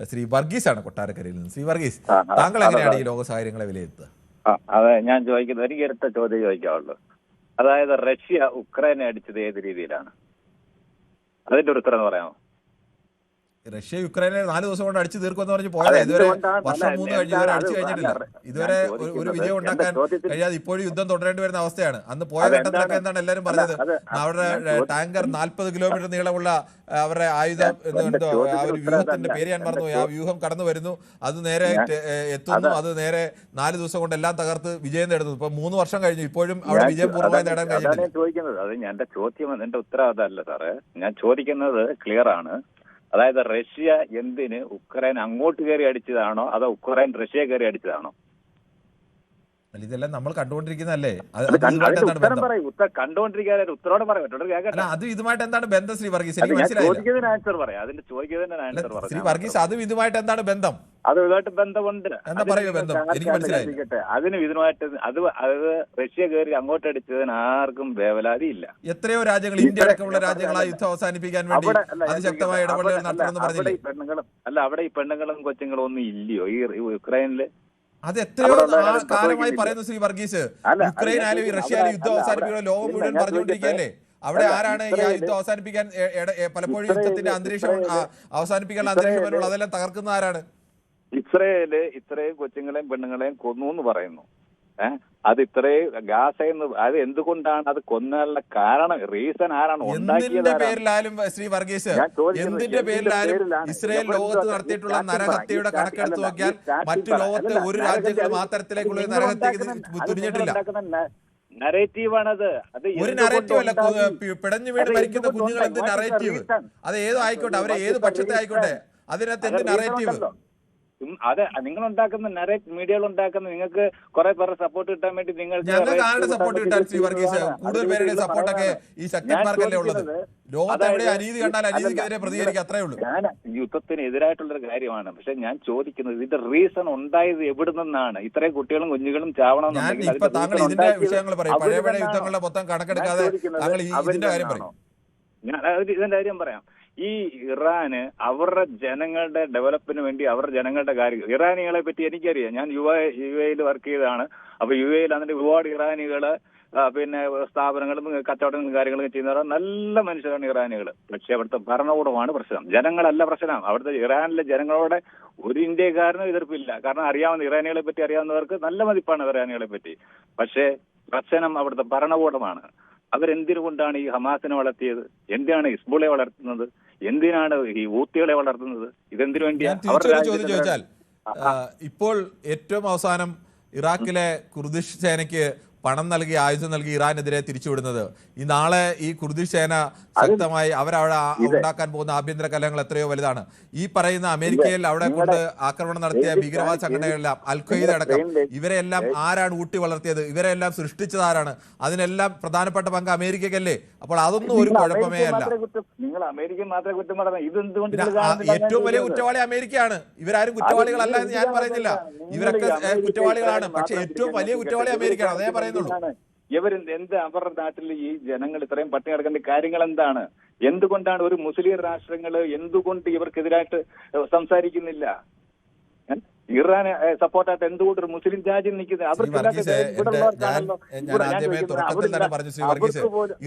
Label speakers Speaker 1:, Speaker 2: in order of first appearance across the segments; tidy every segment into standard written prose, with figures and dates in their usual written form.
Speaker 1: ശ്രീ വർഗീസാണ് കൊട്ടാരക്കരയിൽ നിന്ന്. ശ്രീ വർഗീസ്, താങ്കൾ എങ്ങനെയാണ് ഈ ലോക സാഹചര്യങ്ങളെ വിലയിരുത്തുക?
Speaker 2: അതെ, ഞാൻ ചോദിക്കുന്നത് എനിക്ക് ഇരട്ട ചോദ്യം ചോദിക്കാവുള്ളൂ. അതായത് റഷ്യ ഉക്രൈനെ അടിച്ചത് ഏത് രീതിയിലാണ്? അതിന്റെ ഒരു ഉത്തരം പറയാമോ?
Speaker 1: റഷ്യ യുക്രൈനെ 4 ദിവസം കൊണ്ട് അടിച്ചു തീർക്കുമെന്ന് പറഞ്ഞ് പോയത് ഇതുവരെ വർഷം 3 കഴിഞ്ഞ് ഇതുവരെ അടിച്ചു കഴിഞ്ഞിട്ടില്ല. ഇതുവരെ ഒരു വിജയം ഉണ്ടാക്കാൻ കഴിയാതെ ഇപ്പോഴും യുദ്ധം തുടരേണ്ടി വരുന്ന അവസ്ഥയാണ്. അന്ന് പോയ ഘട്ടത്തിലൊക്കെ എന്താണ് എല്ലാവരും പറഞ്ഞത്? അവരുടെ ടാങ്കർ 40 കിലോമീറ്റർ നീളമുള്ള അവരുടെ ആയുധം എന്തോ ആ ഒരു വ്യൂഹത്തിന്റെ പേര് ഞാൻ മറന്നു. ആ വ്യൂഹം കടന്നു വരുന്നു, അത് നേരെ എത്തുന്നു, അത് നേരെ 4 ദിവസം കൊണ്ട് എല്ലാം തകർത്ത് വിജയം നേടുന്നു. ഇപ്പൊ 3 വർഷം കഴിഞ്ഞു, ഇപ്പോഴും അവിടെ വിജയം പൂർണ്ണമായി നേടാൻ കഴിഞ്ഞിട്ടില്ല.
Speaker 2: ചോദിക്കുന്നത് അത് എന്റെ ചോദ്യം, എന്റെ ഉത്തരം അതല്ല സാറേ. ഞാൻ ചോദിക്കുന്നത് ക്ലിയർ ആണ്. അതായത് റഷ്യ എന്തിന് ഉക്രൈൻ അങ്ങോട്ട് കയറി അടിച്ചതാണോ അതോ ഉക്രൈൻ റഷ്യ കയറി അടിച്ചതാണോ?
Speaker 1: ഇതെല്ലാം നമ്മൾ കണ്ടുകൊണ്ടിരിക്കുന്നതല്ലേ.
Speaker 2: കണ്ടുകൊണ്ടിരിക്കാതെ ഉത്തരവോടെ പറയാം.
Speaker 1: അത് ഇതുമായിട്ട് എന്താണ് ബന്ധം ശ്രീ വർഗീസ്? എനിക്ക് മനസ്സിലായില്ല.
Speaker 2: ആൻസർ പറയാം. അതിന്റെ ചോദിക്കുന്നതിന് ആൻസർ പറയാം.
Speaker 1: ശ്രീ വർഗീസ്, അതും ഇതുമായിട്ട് എന്താണ് ബന്ധം?
Speaker 2: അത് ഇതുമായിട്ട് ബന്ധമുണ്ട്.
Speaker 1: എന്താ പറയുക ബന്ധം? എനിക്ക് മനസ്സിലായില്ല.
Speaker 2: അതിനും ഇതുമായിട്ട് അത് റഷ്യ കയറി അങ്ങോട്ട് അടിച്ചതിന് ആർക്കും വേവലാതി ഇല്ല.
Speaker 1: എത്രയോ രാജ്യങ്ങൾ, ഇന്ത്യ അടക്കമുള്ള രാജ്യങ്ങൾ ആ യുദ്ധം അവസാനിപ്പിക്കാൻ വേണ്ടി അതിശക്തമായ ഇടപെടലുകൾ നടത്തണമെന്ന് പറഞ്ഞില്ലേ?
Speaker 2: അവിടെ ഈ പെണ്ണുങ്ങളും കൊച്ചുങ്ങളും ഒന്നും ഇല്ലയോ ഈ യുക്രൈനില്?
Speaker 1: അത് എത്രയോ കാലമായി പറയുന്നു ശ്രീ വർഗീസ്. യുക്രൈൻ ആയാലും റഷ്യ ആയാലും യുദ്ധം അവസാനിപ്പിക്കുന്ന ലോകം മുഴുവൻ പറഞ്ഞുകൊണ്ടിരിക്കുകയല്ലേ. അവിടെ ആരാണ് ഈ യുദ്ധം അവസാനിപ്പിക്കാൻ പലപ്പോഴും യുദ്ധത്തിന്റെ അന്തരീക്ഷം അവസാനിപ്പിക്കാനുള്ള അന്തരീക്ഷം വരുമ്പോൾ അതെല്ലാം തകർക്കുന്ന ആരാണ്?
Speaker 2: ഇസ്രയേല് ഇത്രയും കൊച്ചുങ്ങളെയും പെണ്ണുങ്ങളെയും കൊന്നു എന്ന് പറയുന്നു. അത് ഇത്രയും ഗാസയെന്ന്, അത് എന്തുകൊണ്ടാണ് അത് കൊന്നാനുള്ള കാരണം, റീസൺ ആരാണ്
Speaker 1: എന്തിന്റെ പേരിലായാലും ശ്രീ വർഗീസ്, എന്തിന്റെ പേരിലായാലും ഇസ്രയേൽ ലോകത്ത് നടത്തിയിട്ടുള്ള നരഹത്യയുടെ കണക്കെടുത്ത് നോക്കിയാൽ മറ്റു ലോകത്തെ ഒരു രാജ്യങ്ങളും ആ തരത്തിലേക്കുള്ള നരഹത്യക്ക് തുനിഞ്ഞിട്ടില്ല.
Speaker 2: നരേറ്റീവാണത്.
Speaker 1: ഒരു നരേറ്റീവ് അല്ല, പിടഞ്ഞു വീട് മരിക്കുന്ന കുഞ്ഞുങ്ങൾ എന്ത് നരേറ്റീവ്? അത് ഏതോ ആയിക്കോട്ടെ, അവരെ ഏത് പക്ഷത്തെ ആയിക്കോട്ടെ, അതിനകത്ത് എന്ത് നരേറ്റീവ്?
Speaker 2: അത് നിങ്ങൾ ഉണ്ടാക്കുന്ന മീഡിയകൾ ഉണ്ടാക്കുന്ന, നിങ്ങൾക്ക് കുറെ പേരുടെ സപ്പോർട്ട് കിട്ടാൻ വേണ്ടി
Speaker 1: ഞങ്ങൾക്ക് ആരുടെ സപ്പോർട്ട് കിട്ടാൻ ശ്രീ വർഗീസ്? കൂടുതൽ പേരുടെ സപ്പോർട്ടൊക്കെ ഈ ശക്തന്മാർക്കല്ലേ ഉള്ളത്. ലോകത്ത് എവിടെ അനീതി കണ്ടാൽ അനീതിക്കെതിരെ പ്രതികരിക്കുക, അത്രേ ഉള്ളൂ.
Speaker 2: ഞാൻ യുദ്ധത്തിന് എതിരായിട്ടുള്ളൊരു കാര്യമാണ്. പക്ഷെ ഞാൻ ചോദിക്കുന്നത് ഇതിന്റെ റീസൺ ഉണ്ടായത് എവിടെ നിന്നാണ്? ഇത്രയും കുട്ടികളും കുഞ്ഞുങ്ങളും ചാവണം.
Speaker 1: താങ്കൾ ഇതിന്റെ വിഷയങ്ങൾ പറയും, പഴയ പഴയ യുദ്ധങ്ങളുടെ മൊത്തം കണക്കെടുക്കാതെ താങ്കൾ ഇതിന്റെ കാര്യം പറയും.
Speaker 2: ഞാൻ ഇതിന്റെ കാര്യം പറയാം. ഈ ഇറാന് അവരുടെ ജനങ്ങളുടെ ഡെവലപ്പിന് വേണ്ടി അവരുടെ ജനങ്ങളുടെ കാര്യം, ഇറാനികളെ പറ്റി എനിക്കറിയാം. ഞാൻ യു എയിൽ വർക്ക് ചെയ്തതാണ്. അപ്പൊ യു എയിൽ അതിന്റെ ഒരുപാട് ഇറാനികള് പിന്നെ സ്ഥാപനങ്ങളും കച്ചവടങ്ങളും കാര്യങ്ങളും ചെയ്യുന്നവർ നല്ല മനുഷ്യരാണ് ഇറാനികൾ. പക്ഷെ അവിടുത്തെ ഭരണകൂടമാണ് പ്രശ്നം, ജനങ്ങളല്ല പ്രശ്നം. അവിടുത്തെ ഇറാനിലെ ജനങ്ങളോടെ ഒരു ഇന്ത്യക്കാരനും എതിർപ്പില്ല. കാരണം അറിയാവുന്ന ഇറാനികളെ പറ്റി അറിയാവുന്നവർക്ക് നല്ല മതിപ്പാണ് ഇറാനികളെ പറ്റി. പക്ഷേ പ്രശ്നം അവിടുത്തെ ഭരണകൂടമാണ്. അവരെന്തിനുകൊണ്ടാണ് ഈ ഹമാസിനെ വളർത്തിയത്? എന്തിനാണ് ഹിസ്ബുളെ വളർത്തുന്നത്? എന്തിനാണ് ഈ ഊത്തികളെ വളർത്തുന്നത്? ഇതെന്തിനു വേണ്ടിയാണ്?
Speaker 1: ചോദിച്ചാൽ ഇപ്പോൾ ഏറ്റവും അവസാനം ഇറാഖിലെ കുർദിഷ് സേനയ്ക്ക് പണം നൽകി, ആയുധം നൽകി ഇറാനെതിരെ തിരിച്ചുവിടുന്നത്. ഈ നാളെ ഈ കുർദിഷ് സേന ശക്തമായി അവരവിടെ ഉണ്ടാക്കാൻ പോകുന്ന ആഭ്യന്തര കലഹങ്ങൾ എത്രയോ വലുതാണ്. ഈ പറയുന്ന അമേരിക്കയിൽ അവിടെ കൊണ്ട് ആക്രമണം നടത്തിയ ഭീകരവാദ സംഘടനകളെല്ലാം, അൽ ഖ്വയ്ദ അടക്കം, ഇവരെല്ലാം ആരാണ് ഊട്ടി വളർത്തിയത്? ഇവരെല്ലാം സൃഷ്ടിച്ചത് ആരാണ്? അതിനെല്ലാം പ്രധാനപ്പെട്ട പങ്ക് അമേരിക്കക്കല്ലേ? അപ്പോൾ അതൊന്നും ഒരു കുഴപ്പമേ അല്ല. ഏറ്റവും വലിയ കുറ്റവാളി അമേരിക്കയാണ്. ഇവരാരും കുറ്റവാളികളല്ല എന്ന് ഞാൻ പറയുന്നില്ല. ഇവരൊക്കെ കുറ്റവാളികളാണ്. പക്ഷെ ഏറ്റവും വലിയ കുറ്റവാളി അമേരിക്കയാണ്, അതേ പറയുന്നുള്ളൂ.
Speaker 2: എന്ത് അവരുടെ നാട്ടിൽ ഈ ജനങ്ങൾ ഇത്രയും പട്ടിണി കിടക്കേണ്ട കാര്യങ്ങൾ എന്താണ്? എന്തുകൊണ്ടാണ് ഒരു മുസ്ലിം രാഷ്ട്രങ്ങൾ എന്തുകൊണ്ട് ഇവർക്കെതിരായിട്ട് സംസാരിക്കുന്നില്ല? ഇറാന് സപ്പോർട്ടായിട്ട് എന്തുകൊണ്ട് ഒരു മുസ്ലിം രാജ്യം നിൽക്കുന്നത്?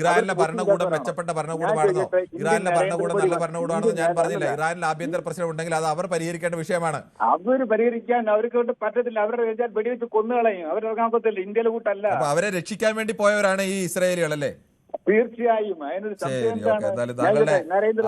Speaker 1: ഇറാനിലെ ഭരണകൂടം മെച്ചപ്പെട്ട ഭരണകൂടമാണെന്നോ ഇറാനിലെ ഭരണകൂടം നല്ല ഭരണകൂടമാണെന്ന് ഞാൻ പറഞ്ഞില്ല. ഇറാനിലെ ആഭ്യന്തര പ്രശ്നം ഉണ്ടെങ്കിൽ അത് അവർ പരിഹരിക്കേണ്ട വിഷയമാണ്.
Speaker 2: അവർ പരിഹരിക്കാൻ അവർക്ക് കൊണ്ട് പറ്റത്തില്ല. അവരുടെ വെടിവെച്ച് കൊന്നുകളയും. അവരിറങ്ങാൻ പറ്റില്ല. ഇന്ത്യയിലെ കൂട്ടല്ല.
Speaker 1: അപ്പൊ അവരെ രക്ഷിക്കാൻ വേണ്ടി പോയവരാണ് ഈ ഇസ്രായേലികളല്ലേ?
Speaker 2: തീർച്ചയായും.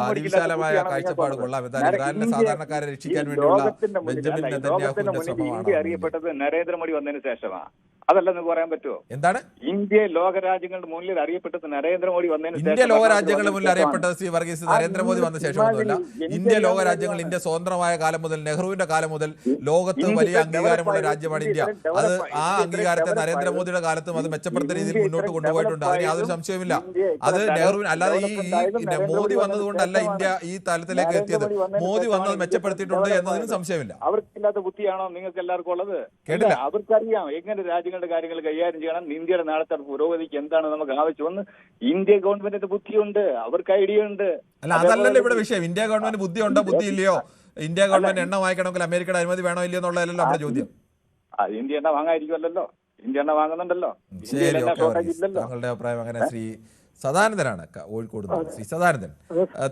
Speaker 1: അതിവിശാലമായ കാഴ്ചപ്പാട് കൊള്ളാം. ഇറാനിലെ സാധാരണക്കാരെ രക്ഷിക്കാൻ വേണ്ടിയുള്ള ബെഞ്ചമിൻ നെതന്യാഹുവിന്റെ ശ്രമമാണ്.
Speaker 2: ഇന്ത്യ അറിയപ്പെട്ടത് നരേന്ദ്രമോദി വന്നതിന് ശേഷമാണ്. അതല്ലെന്ന് പറയാൻ പറ്റുമോ?
Speaker 1: എന്താണ്
Speaker 2: ഇന്ത്യ ലോകരാജ്യങ്ങളുടെ മുന്നിൽ അറിയപ്പെട്ടത് നരേന്ദ്രമോദി വന്നതിന് ശേഷം?
Speaker 1: ഇന്ത്യ ലോകരാജ്യങ്ങളുടെ മുന്നിൽ അറിയപ്പെട്ടത് ശ്രീ വർഗീസ് നരേന്ദ്രമോദി വന്ന ശേഷമൊന്നുമല്ല. ഇന്ത്യ ലോകരാജ്യങ്ങൾ, ഇന്ത്യ സ്വതന്ത്രമായ കാലം മുതൽ, നെഹ്റുവിന്റെ കാലം മുതൽ ലോകത്ത് വലിയ അംഗീകാരമുള്ള രാജ്യമാണ് ഇന്ത്യ. അത് ആ അംഗീകാരത്തെ നരേന്ദ്രമോദിയുടെ കാലത്തും അത് മെച്ചപ്പെടുത്ത രീതിയിൽ മുന്നോട്ട് കൊണ്ടുപോയിട്ടുണ്ട്. അതിന് യാതൊരു സംശയമില്ല. അത് നെഹ്റുവിന് അല്ലാതെ ഈ മോദി വന്നതുകൊണ്ടല്ല ഇന്ത്യ ഈ തലത്തിലേക്ക് എത്തിയത്. മോദി വന്നത് മെച്ചപ്പെടുത്തിയിട്ടുണ്ട് എന്നതിനും സംശയമില്ല.
Speaker 2: അവർക്കില്ലാത്ത ബുദ്ധിയാണോ നിങ്ങൾക്ക് എല്ലാവർക്കും ഉള്ളത്? കേട്ടില്ല. അവർക്കറിയാം എങ്ങനെ രാജ്യങ്ങളുടെ കാര്യങ്ങൾ കൈകാര്യം ചെയ്യണം. ഇന്ത്യയുടെ നാളത്തെ പുരോഗതിക്ക് എന്താണ് നമുക്ക് ആവശ്യമെന്ന് ഇന്ത്യ ഗവൺമെന്റിന്റെ ബുദ്ധിയുണ്ട്. അവർക്ക് ഐഡിയ ഉണ്ട്.
Speaker 1: അല്ല, അതല്ലല്ലോ ഇവിടെ വിഷയം. ഇന്ത്യ ഗവൺമെന്റ് ബുദ്ധിയുണ്ടോ ബുദ്ധിയില്ലയോ ഇന്ത്യ ഗവൺമെന്റ് എണ്ണ വാങ്ങിക്കണമെങ്കിൽ അമേരിക്കയുടെ അനുമതി വേണോ ഇല്ലയോ എന്നുള്ളതല്ലോ നമ്മുടെ ചോദ്യം.
Speaker 2: ഇന്ത്യ എണ്ണ വാങ്ങാതിരിക്കുമല്ലോ, ഇന്ത്യ എണ്ണ വാങ്ങുന്നുണ്ടല്ലോ.
Speaker 1: ശരി, താങ്കളുടെ അഭിപ്രായം അങ്ങനെ. ശ്രീ സദാനന്ദനാണ് കോഴിക്കോട്. ശ്രീ സദാനന്ദൻ,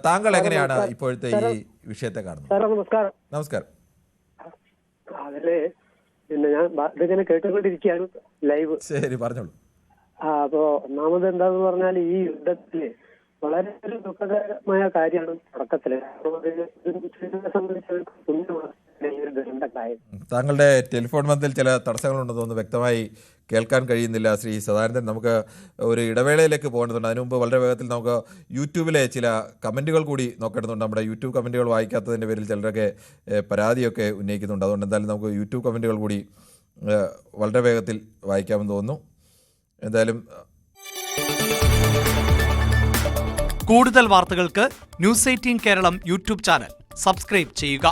Speaker 1: താങ്കൾ എങ്ങനെയാണ് ഇപ്പോഴത്തെ ഈ വിഷയത്തെ കാണുന്നത്? നമസ്കാരം.
Speaker 3: അതില് പിന്നെ ഞാൻ ഇതിങ്ങനെ കേട്ടുകൊണ്ടിരിക്കുകയാണ് ലൈവ്.
Speaker 1: ശരി, പറഞ്ഞോളൂ.
Speaker 3: അപ്പോ ഒന്നാമത് എന്താന്ന് പറഞ്ഞാൽ ഈ യുദ്ധത്തില് വളരെ ഒരു ദുഃഖകരമായ കാര്യമാണ് തുടക്കത്തില്.
Speaker 1: താങ്കളുടെ ടെലിഫോൺ ബന്ധത്തിൽ ചില തടസ്സങ്ങളുണ്ടെന്ന് തോന്നുന്നു, വ്യക്തമായി കേൾക്കാൻ കഴിയുന്നില്ല ശ്രീ സദാനന്ദൻ. നമുക്ക് ഒരു ഇടവേളയിലേക്ക് പോകേണ്ടതുണ്ട്. അതിനു മുമ്പ് വളരെ വേഗത്തിൽ നമുക്ക് യൂട്യൂബിലെ ചില കമൻറ്റുകൾ കൂടി നോക്കേണ്ടതുണ്ട്. നമ്മുടെ യൂട്യൂബ് കമൻറ്റുകൾ വായിക്കാത്തതിൻ്റെ പേരിൽ ചിലരൊക്കെ പരാതിയൊക്കെ ഉന്നയിക്കുന്നുണ്ട്. അതുകൊണ്ട് എന്തായാലും നമുക്ക് യൂട്യൂബ് കമൻറ്റുകൾ കൂടി വളരെ വേഗത്തിൽ വായിക്കാമെന്ന് തോന്നുന്നു. എന്തായാലും
Speaker 4: കൂടുതൽ വാർത്തകൾക്ക് News 18 Keralam YouTube channel subscribe ചെയ്യുക.